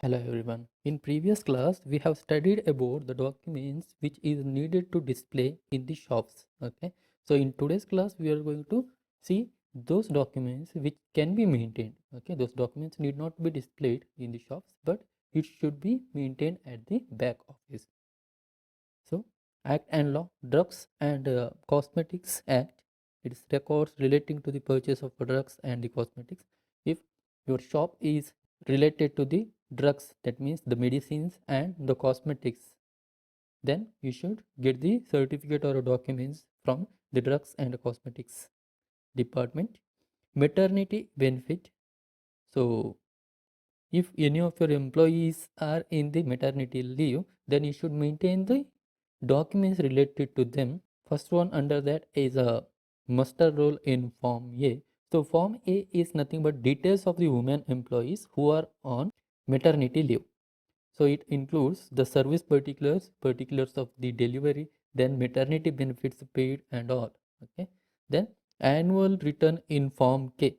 Hello everyone. In previous class, we have studied about the documents which is needed to display in the shops. Okay. So in today's class, we are going to see those documents which can be maintained. Okay. Those documents need not be displayed in the shops, but it should be maintained at the back office. So Act and Law, Drugs and Cosmetics Act. It is records relating to the purchase of drugs and the cosmetics. If your shop is related to the drugs, that means the medicines and the cosmetics, then you should get the certificate or documents from the drugs and cosmetics department. Maternity benefit. So if any of your employees are in the maternity leave, then you should maintain the documents related to them. First one under that is a muster roll in Form A. So Form A is nothing but details of the women employees who are on maternity leave. So it includes the service particulars, particulars of the delivery, then maternity benefits paid and all. Okay. Then annual return in Form K.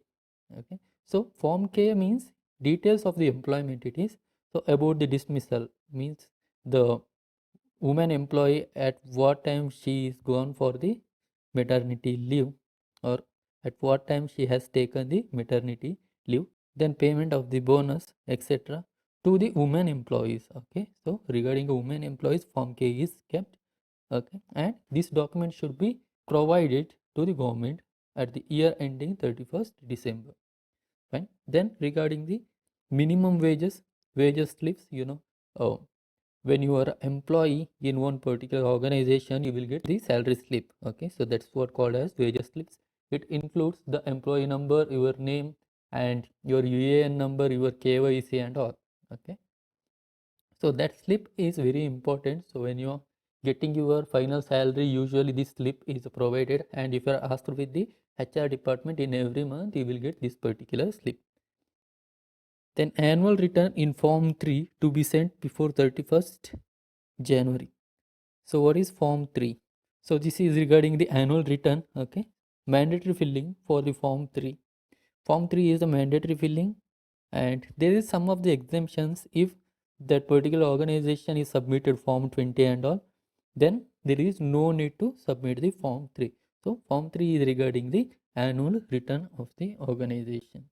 Okay. So Form K means details of the employment it is. So about the dismissal means the woman employee at what time she is gone for the maternity leave, or at what time she has taken the maternity leave, then payment of the bonus, etc., to the women employees. Okay, so regarding the women employees, Form K is kept. Okay, and this document should be provided to the government at the year ending 31st December. Fine. Then regarding the minimum wages slips, oh, when you are employee in one particular organization, you will get the salary slip. Okay, so that's what called as wages slips. It includes the employee number, your name, and your UAN number, your KYC and all. Okay, so that slip is very important. So when you are getting your final salary, usually this slip is provided, and if you are asked with the HR department in every month, you will get this particular slip. Then annual return in Form 3 to be sent before 31st January. So what is Form 3? So this is regarding the annual return. Okay. Mandatory filling for the Form 3. Form 3 is the mandatory filling, and there is some of the exemptions. If that particular organization is submitted Form 20 and all, then there is no need to submit the Form 3. So Form 3 is regarding the annual return of the organization.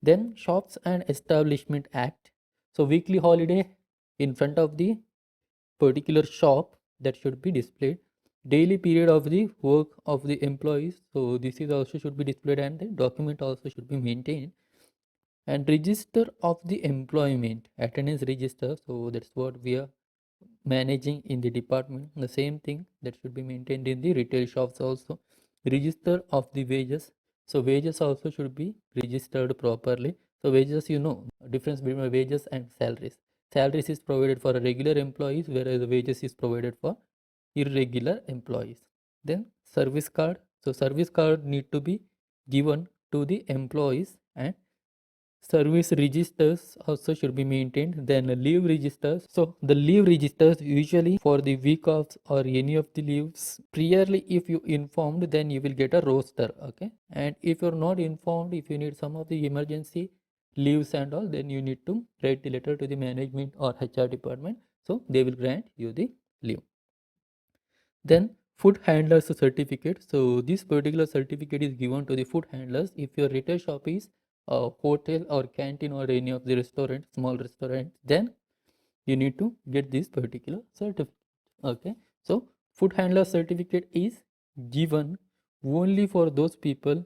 Then Shops and Establishment Act. So weekly holiday in front of the particular shop that should be displayed. Daily period of the work of the employees. So this is also should be displayed, and the document also should be maintained. And register of the employment, attendance register. So that's what we are managing in the department. The same thing that should be maintained in the retail shops also. Register of the wages. So wages also should be registered properly. So wages, difference between wages and salaries. Salaries is provided for regular employees, whereas the wages is provided for irregular employees. Then service card. So service card need to be given to the employees, and service registers also should be maintained. Then leave registers. So the leave registers usually for the week offs or any of the leaves, priorly if you informed, then you will get a roster. Okay, and if you're not informed, if you need some of the emergency leaves and all, then you need to write the letter to the management or HR department, so they will grant you the leave. Then food handlers certificate. So this particular certificate is given to the food handlers. If your retail shop is a hotel or canteen or any of the restaurant, small restaurant, then you need to get this particular certificate. Okay, so food handler certificate is given only for those people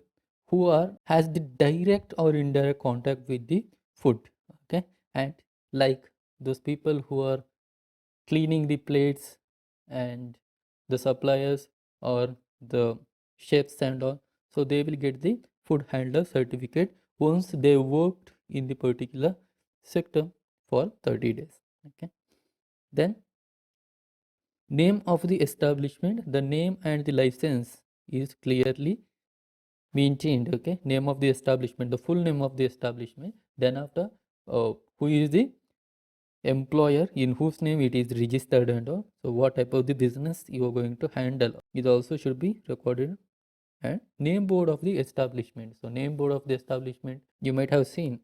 who are has the direct or indirect contact with the food. Okay, and like those people who are cleaning the plates, and the suppliers or the chefs and all, so they will get the food handler certificate once they worked in the particular sector for 30 days. Okay, then name of the establishment, the name and the license is clearly maintained. Okay, name of the establishment, the full name of the establishment, then after who is the employer in whose name it is registered and all. So what type of the business you are going to handle, it also should be recorded. And name board of the establishment. So name board of the establishment, you might have seen,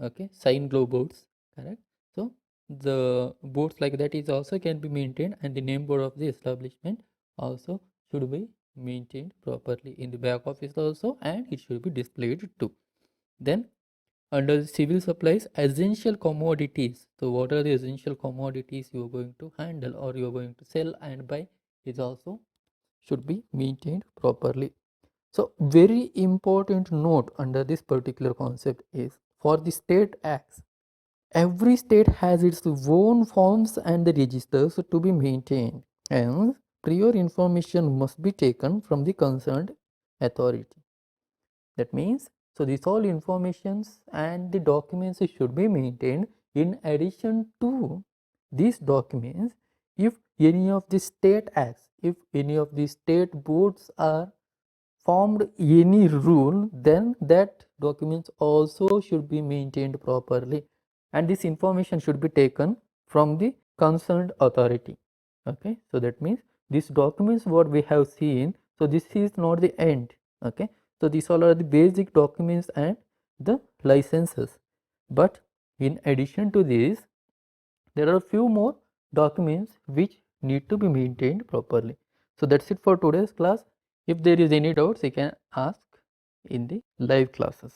okay, sign glow boards. correct? So the boards like that is also can be maintained, and the name board of the establishment also should be maintained properly in the back office also, and it should be displayed too. Then under the civil supplies, essential commodities. So what are the essential commodities you are going to handle or you are going to sell and buy is also should be maintained properly. So very important note under this particular concept is for the state acts, every state has its own forms and the registers to be maintained, and prior information must be taken from the concerned authority. That means, so these all informations and the documents should be maintained. In addition to these documents, if any of the state acts, if any of the state boards are formed any rule, then that documents also should be maintained properly, and this information should be taken from the concerned authority. Okay, so that means these documents what we have seen, so this is not the end. Okay, so these all are the basic documents and the licenses, but in addition to this there are a few more documents which need to be maintained properly. So that's it for today's class. If there is any doubts, you can ask in the live classes.